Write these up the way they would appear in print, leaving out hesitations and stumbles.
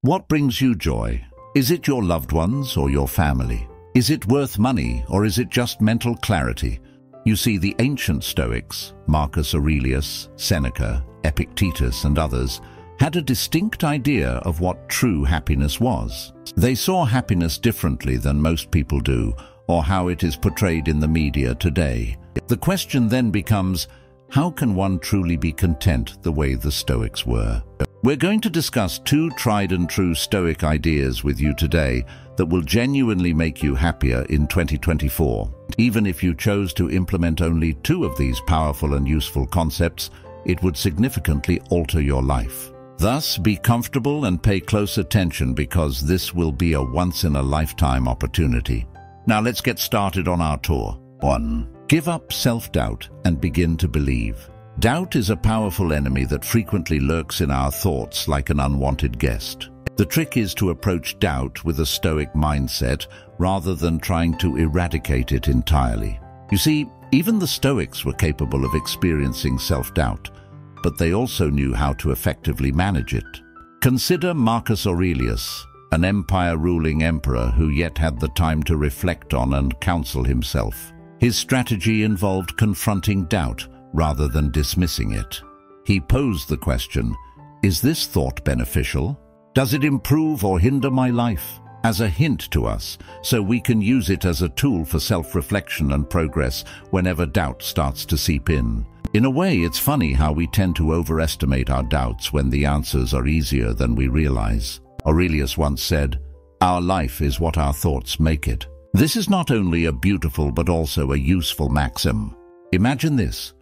What brings you joy? Is it your loved ones or your family? Is it worth money, or is it just mental clarity? You see, the ancient Stoics, Marcus Aurelius, Seneca, Epictetus, and others, had a distinct idea of what true happiness was. They saw happiness differently than most people do, or how it is portrayed in the media today. The question then becomes, how can one truly be content the way the Stoics were? We're going to discuss two tried and true Stoic ideas with you today that will genuinely make you happier in 2024. Even if you chose to implement only two of these powerful and useful concepts, it would significantly alter your life. Thus, be comfortable and pay close attention, because this will be a once-in-a-lifetime opportunity. Now let's get started on our tour. 1. Give up self-doubt and begin to believe. Doubt is a powerful enemy that frequently lurks in our thoughts like an unwanted guest. The trick is to approach doubt with a Stoic mindset rather than trying to eradicate it entirely. You see, even the Stoics were capable of experiencing self-doubt, but they also knew how to effectively manage it. Consider Marcus Aurelius, an empire-ruling emperor who yet had the time to reflect on and counsel himself. His strategy involved confronting doubt rather than dismissing it. He posed the question, is this thought beneficial? Does it improve or hinder my life? As a hint to us, so we can use it as a tool for self-reflection and progress whenever doubt starts to seep in. In a way, it's funny how we tend to overestimate our doubts when the answers are easier than we realize. Aurelius once said, "Our life is what our thoughts make it." This is not only a beautiful but also a useful maxim. Imagine this.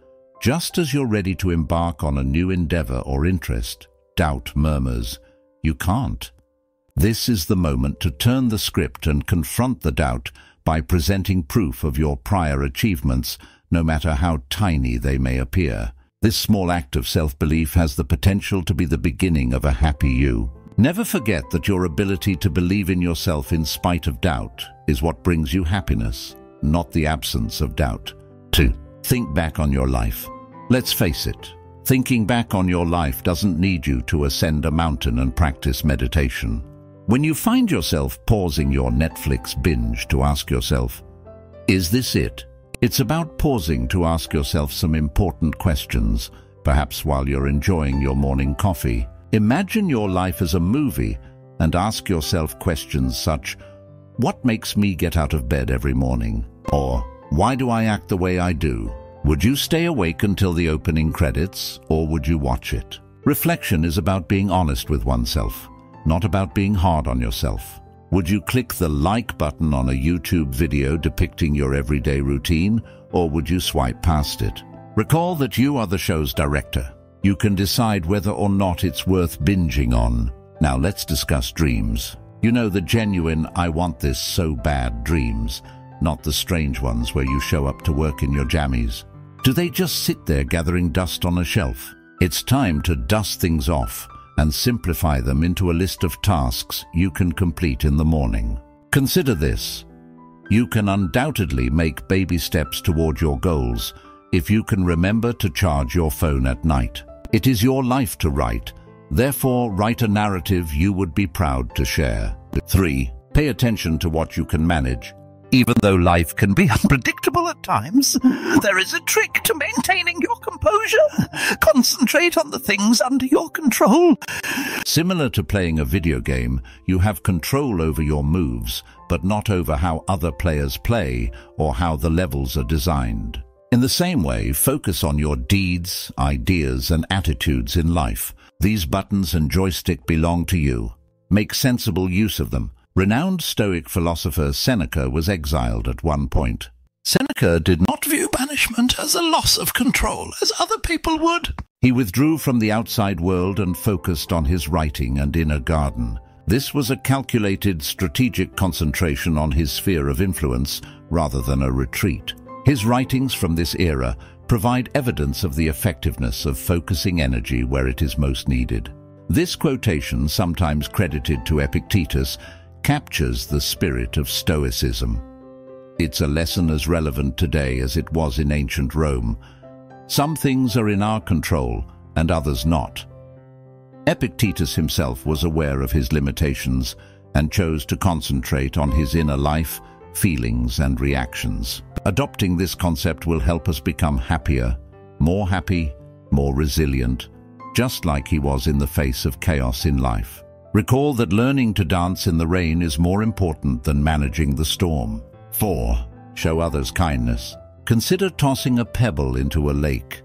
Just as you're ready to embark on a new endeavor or interest, doubt murmurs, "You can't." This is the moment to turn the script and confront the doubt by presenting proof of your prior achievements, no matter how tiny they may appear. This small act of self-belief has the potential to be the beginning of a happy you. Never forget that your ability to believe in yourself in spite of doubt is what brings you happiness, not the absence of doubt. 2. Think back on your life. Let's face it, thinking back on your life doesn't need you to ascend a mountain and practice meditation. When you find yourself pausing your Netflix binge to ask yourself, is this it? It's about pausing to ask yourself some important questions, perhaps while you're enjoying your morning coffee. Imagine your life as a movie and ask yourself questions such, what makes me get out of bed every morning? Or, why do I act the way I do? Would you stay awake until the opening credits, or would you watch it? Reflection is about being honest with oneself, not about being hard on yourself. Would you click the like button on a YouTube video depicting your everyday routine, or would you swipe past it? Recall that you are the show's director. You can decide whether or not it's worth binging on. Now let's discuss dreams. You know, the genuine "I want this so bad" dreams, not the strange ones where you show up to work in your jammies. Do they just sit there gathering dust on a shelf? It's time to dust things off and simplify them into a list of tasks you can complete in the morning. Consider this. You can undoubtedly make baby steps toward your goals if you can remember to charge your phone at night. It is your life to write. Therefore, write a narrative you would be proud to share. 3. Pay attention to what you can manage. Even though life can be unpredictable at times, there is a trick to maintaining your composure. Concentrate on the things under your control. Similar to playing a video game, you have control over your moves, but not over how other players play or how the levels are designed. In the same way, focus on your deeds, ideas, and attitudes in life. These buttons and joystick belong to you. Make sensible use of them. Renowned Stoic philosopher Seneca was exiled at one point. Seneca did not view banishment as a loss of control, as other people would. He withdrew from the outside world and focused on his writing and inner garden. This was a calculated, strategic concentration on his sphere of influence rather than a retreat. His writings from this era provide evidence of the effectiveness of focusing energy where it is most needed. This quotation, sometimes credited to Epictetus, captures the spirit of Stoicism. It's a lesson as relevant today as it was in ancient Rome. Some things are in our control and others not. Epictetus himself was aware of his limitations and chose to concentrate on his inner life, feelings, and reactions. Adopting this concept will help us become happier, more happy, more resilient, just like he was in the face of chaos in life. Recall that learning to dance in the rain is more important than managing the storm. 4. Show others kindness. Consider tossing a pebble into a lake.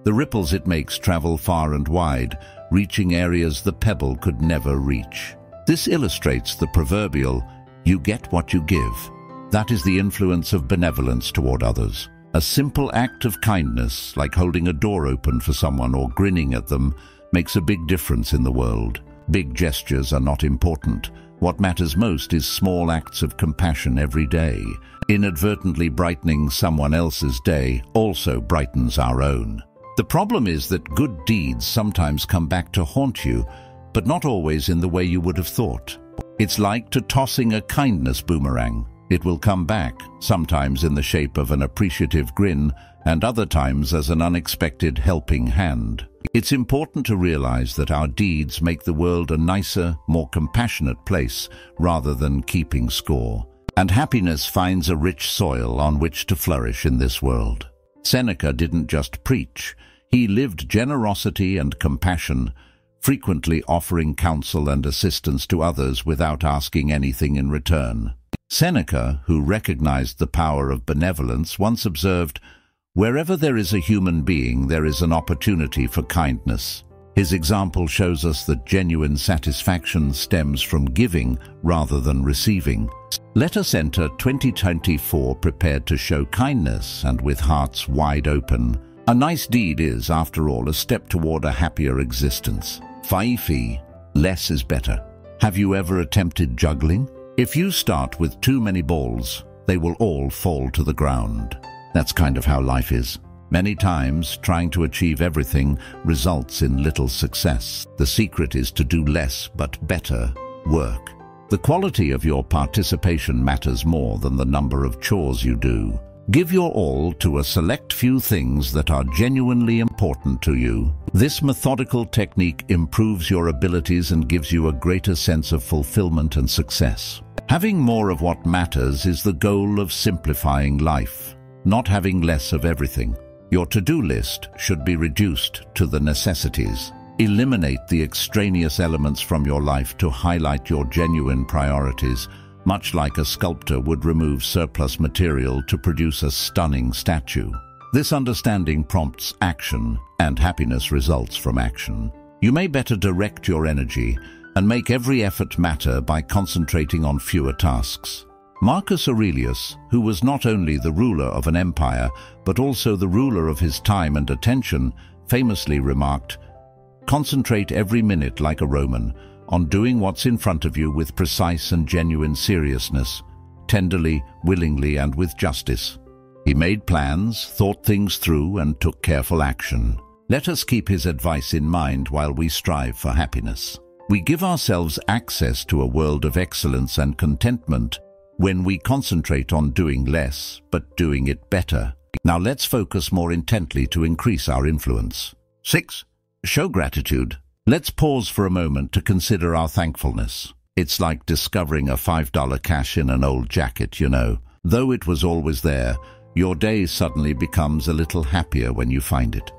The ripples it makes travel far and wide, reaching areas the pebble could never reach. This illustrates the proverbial, "You get what you give." That is the influence of benevolence toward others. A simple act of kindness, like holding a door open for someone or grinning at them, makes a big difference in the world. Big gestures are not important. What matters most is small acts of compassion every day. Inadvertently brightening someone else's day also brightens our own. The problem is that good deeds sometimes come back to haunt you, but not always in the way you would have thought. It's like tossing a kindness boomerang. It will come back, sometimes in the shape of an appreciative grin, and other times as an unexpected helping hand. It's important to realize that our deeds make the world a nicer, more compassionate place, rather than keeping score. And happiness finds a rich soil on which to flourish in this world. Seneca didn't just preach. He lived generosity and compassion, frequently offering counsel and assistance to others without asking anything in return. Seneca, who recognized the power of benevolence, once observed, "Wherever there is a human being, there is an opportunity for kindness." His example shows us that genuine satisfaction stems from giving rather than receiving. Let us enter 2024 prepared to show kindness and with hearts wide open. A nice deed is, after all, a step toward a happier existence. 5. Less is better. Have you ever attempted juggling? If you start with too many balls, they will all fall to the ground. That's kind of how life is. Many times, trying to achieve everything results in little success. The secret is to do less but better work. The quality of your participation matters more than the number of chores you do. Give your all to a select few things that are genuinely important to you. This methodical technique improves your abilities and gives you a greater sense of fulfillment and success. Having more of what matters is the goal of simplifying life, not having less of everything. Your to-do list should be reduced to the necessities. Eliminate the extraneous elements from your life to highlight your genuine priorities, much like a sculptor would remove surplus material to produce a stunning statue. This understanding prompts action, and happiness results from action. You may better direct your energy and make every effort matter by concentrating on fewer tasks. Marcus Aurelius, who was not only the ruler of an empire, but also the ruler of his time and attention, famously remarked, "Concentrate every minute like a Roman, on doing what's in front of you with precise and genuine seriousness, tenderly, willingly, and with justice." He made plans, thought things through, and took careful action. Let us keep his advice in mind while we strive for happiness. We give ourselves access to a world of excellence and contentment when we concentrate on doing less, but doing it better. Now let's focus more intently to increase our influence. 6. Show gratitude. Let's pause for a moment to consider our thankfulness. It's like discovering a $5 cash in an old jacket, you know. Though it was always there, your day suddenly becomes a little happier when you find it.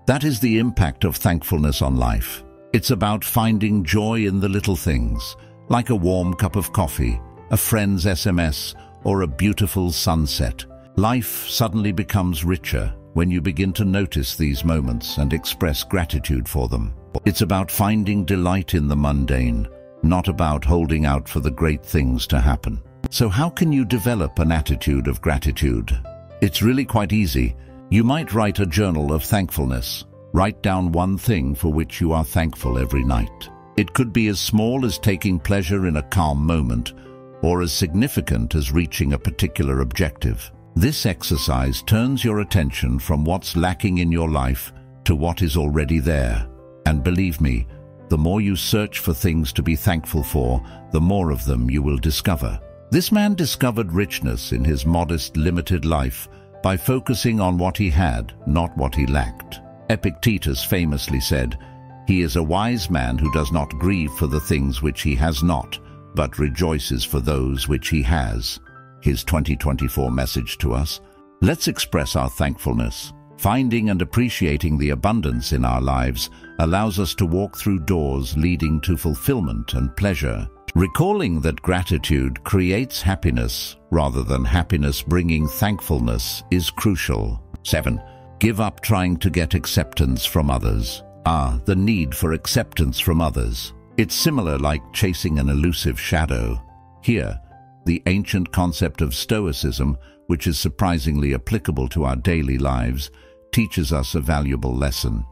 That is the impact of thankfulness on life. It's about finding joy in the little things, like a warm cup of coffee, a friend's SMS, or a beautiful sunset. Life suddenly becomes richer when you begin to notice these moments and express gratitude for them. It's about finding delight in the mundane, not about holding out for the great things to happen. So how can you develop an attitude of gratitude? It's really quite easy. You might write a journal of thankfulness. Write down one thing for which you are thankful every night. It could be as small as taking pleasure in a calm moment, or as significant as reaching a particular objective. This exercise turns your attention from what's lacking in your life to what is already there. And believe me, the more you search for things to be thankful for, the more of them you will discover. This man discovered richness in his modest, limited life by focusing on what he had, not what he lacked. Epictetus famously said, He is a wise man who does not grieve for the things which he has not, but rejoices for those which he has. His 2024 message to us: let's express our thankfulness. Finding and appreciating the abundance in our lives allows us to walk through doors leading to fulfillment and pleasure. Recalling that gratitude creates happiness rather than happiness bringing thankfulness is crucial. 7. Give up trying to get acceptance from others. The need for acceptance from others. It's similar like chasing an elusive shadow. Here, the ancient concept of Stoicism, which is surprisingly applicable to our daily lives, teaches us a valuable lesson.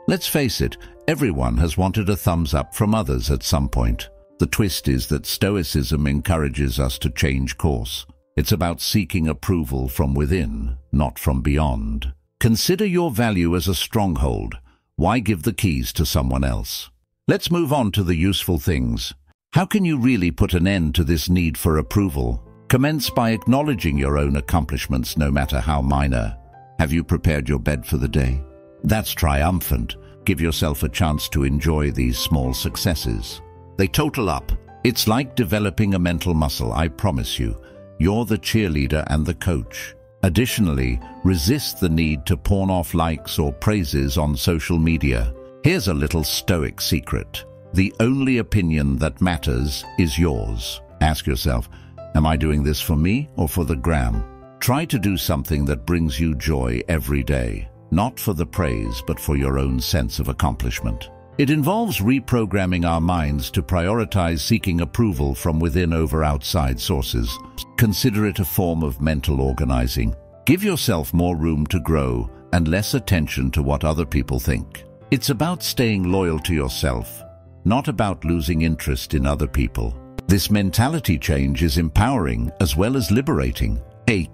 Let's face it, everyone has wanted a thumbs up from others at some point. The twist is that Stoicism encourages us to change course. It's about seeking approval from within, not from beyond. Consider your value as a stronghold. Why give the keys to someone else? Let's move on to the useful things. How can you really put an end to this need for approval? Commence by acknowledging your own accomplishments, no matter how minor. Have you prepared your bed for the day? That's triumphant. Give yourself a chance to enjoy these small successes. They total up. It's like developing a mental muscle, I promise you. You're the cheerleader and the coach. Additionally, resist the need to pawn off likes or praises on social media. Here's a little Stoic secret. The only opinion that matters is yours. Ask yourself, am I doing this for me or for the gram? Try to do something that brings you joy every day, not for the praise, but for your own sense of accomplishment. It involves reprogramming our minds to prioritize seeking approval from within over outside sources. Consider it a form of mental organizing. Give yourself more room to grow and less attention to what other people think. It's about staying loyal to yourself, not about losing interest in other people. This mentality change is empowering as well as liberating. 8.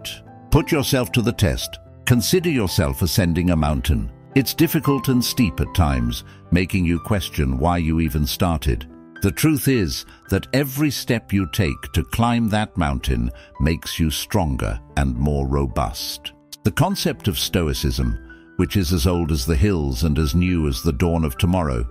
Put yourself to the test. Consider yourself ascending a mountain. It's difficult and steep at times, making you question why you even started. The truth is that every step you take to climb that mountain makes you stronger and more robust. The concept of Stoicism, which is as old as the hills and as new as the dawn of tomorrow,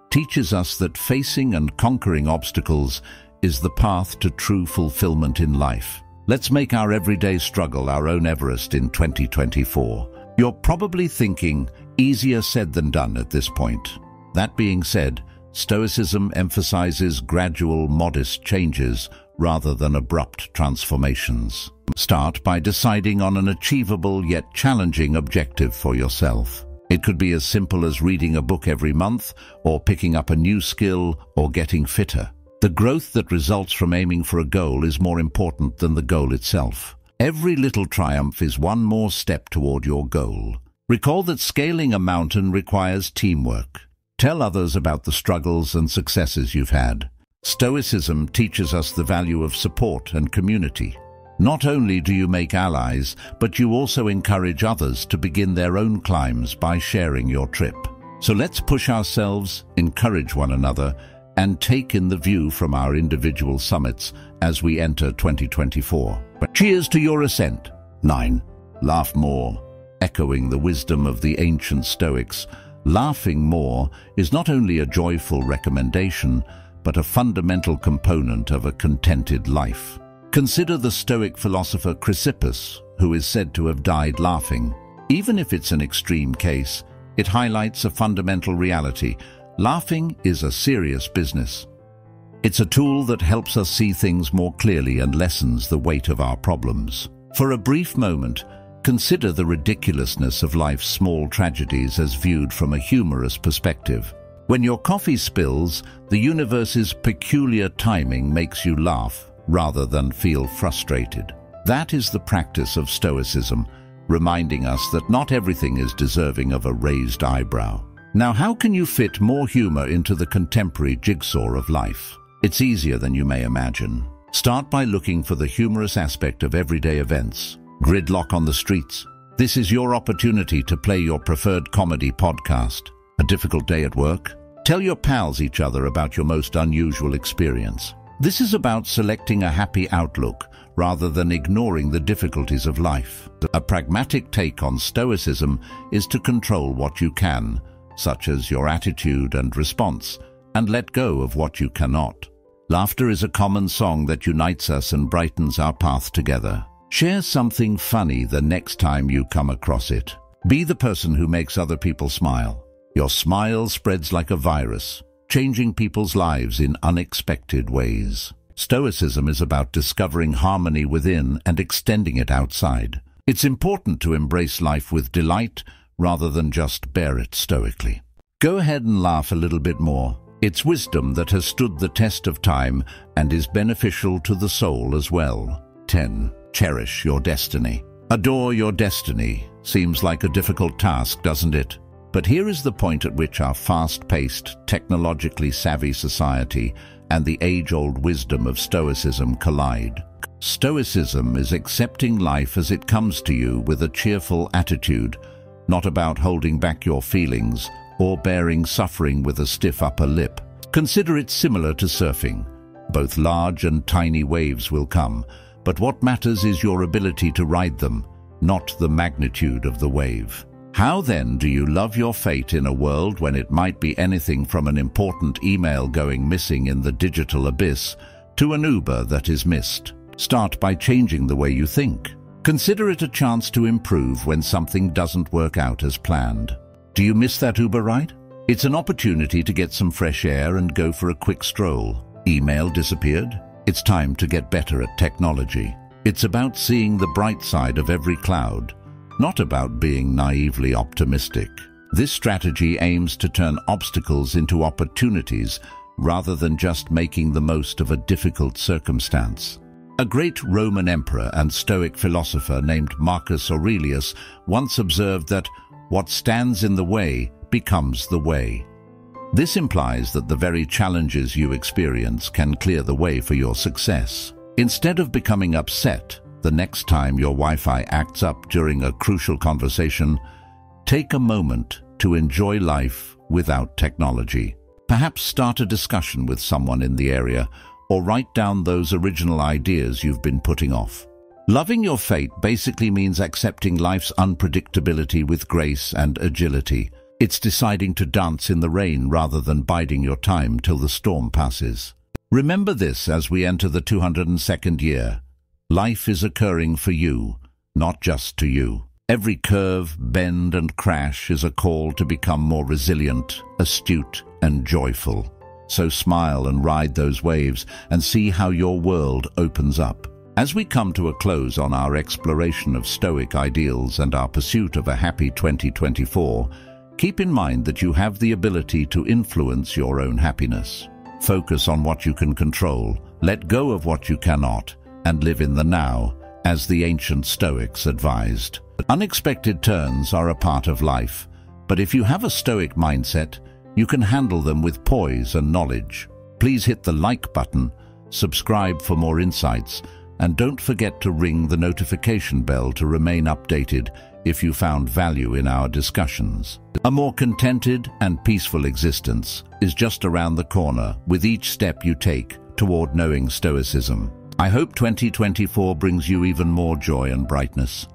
teaches us that facing and conquering obstacles is the path to true fulfillment in life. Let's make our everyday struggle our own Everest in 2024. You're probably thinking, easier said than done at this point. That being said, Stoicism emphasizes gradual, modest changes rather than abrupt transformations. Start by deciding on an achievable yet challenging objective for yourself. It could be as simple as reading a book every month, or picking up a new skill, or getting fitter. The growth that results from aiming for a goal is more important than the goal itself. Every little triumph is one more step toward your goal. Recall that scaling a mountain requires teamwork. Tell others about the struggles and successes you've had. Stoicism teaches us the value of support and community. Not only do you make allies, but you also encourage others to begin their own climbs by sharing your trip. So let's push ourselves, encourage one another, and take in the view from our individual summits as we enter 2024. Cheers to your ascent. 9. Laugh more. Echoing the wisdom of the ancient Stoics, laughing more is not only a joyful recommendation, but a fundamental component of a contented life. Consider the Stoic philosopher Chrysippus, who is said to have died laughing. Even if it's an extreme case, it highlights a fundamental reality. Laughing is a serious business. It's a tool that helps us see things more clearly and lessens the weight of our problems. For a brief moment, consider the ridiculousness of life's small tragedies as viewed from a humorous perspective. When your coffee spills, the universe's peculiar timing makes you laugh rather than feel frustrated. That is the practice of Stoicism, reminding us that not everything is deserving of a raised eyebrow. Now, how can you fit more humor into the contemporary jigsaw of life? It's easier than you may imagine. Start by looking for the humorous aspect of everyday events. Gridlock on the streets. This is your opportunity to play your preferred comedy podcast. A difficult day at work? Tell your pals each other about your most unusual experience. This is about selecting a happy outlook rather than ignoring the difficulties of life. A pragmatic take on Stoicism is to control what you can, such as your attitude and response, and let go of what you cannot. Laughter is a common song that unites us and brightens our path together. Share something funny the next time you come across it. Be the person who makes other people smile. Your smile spreads like a virus, changing people's lives in unexpected ways. Stoicism is about discovering harmony within and extending it outside. It's important to embrace life with delight rather than just bear it stoically. Go ahead and laugh a little bit more. It's wisdom that has stood the test of time and is beneficial to the soul as well. 10. Cherish your destiny. Adore your destiny. Seems like a difficult task, doesn't it? But here is the point at which our fast-paced, technologically savvy society and the age-old wisdom of Stoicism collide. Stoicism is accepting life as it comes to you with a cheerful attitude, not about holding back your feelings or bearing suffering with a stiff upper lip. Consider it similar to surfing. Both large and tiny waves will come, but what matters is your ability to ride them, not the magnitude of the wave. How then do you love your fate in a world when it might be anything from an important email going missing in the digital abyss to an Uber that is missed? Start by changing the way you think. Consider it a chance to improve when something doesn't work out as planned. Do you miss that Uber ride? It's an opportunity to get some fresh air and go for a quick stroll. Email disappeared? It's time to get better at technology. It's about seeing the bright side of every cloud, not about being naively optimistic. This strategy aims to turn obstacles into opportunities rather than just making the most of a difficult circumstance. A great Roman emperor and Stoic philosopher named Marcus Aurelius once observed that what stands in the way becomes the way. This implies that the very challenges you experience can clear the way for your success. Instead of becoming upset the next time your Wi-Fi acts up during a crucial conversation, take a moment to enjoy life without technology. Perhaps start a discussion with someone in the area or write down those original ideas you've been putting off. Loving your fate basically means accepting life's unpredictability with grace and agility. It's deciding to dance in the rain rather than biding your time till the storm passes. Remember this as we enter the 202nd year. Life is occurring for you, not just to you. Every curve, bend, and crash is a call to become more resilient, astute, and joyful. So smile and ride those waves and see how your world opens up. As we come to a close on our exploration of Stoic ideals and our pursuit of a happy 2024, keep in mind that you have the ability to influence your own happiness. Focus on what you can control, let go of what you cannot, and live in the now, as the ancient Stoics advised. Unexpected turns are a part of life, but if you have a Stoic mindset, you can handle them with poise and knowledge. Please hit the like button, subscribe for more insights, and don't forget to ring the notification bell to remain updated if you found value in our discussions. A more contented and peaceful existence is just around the corner with each step you take toward knowing Stoicism. I hope 2024 brings you even more joy and brightness.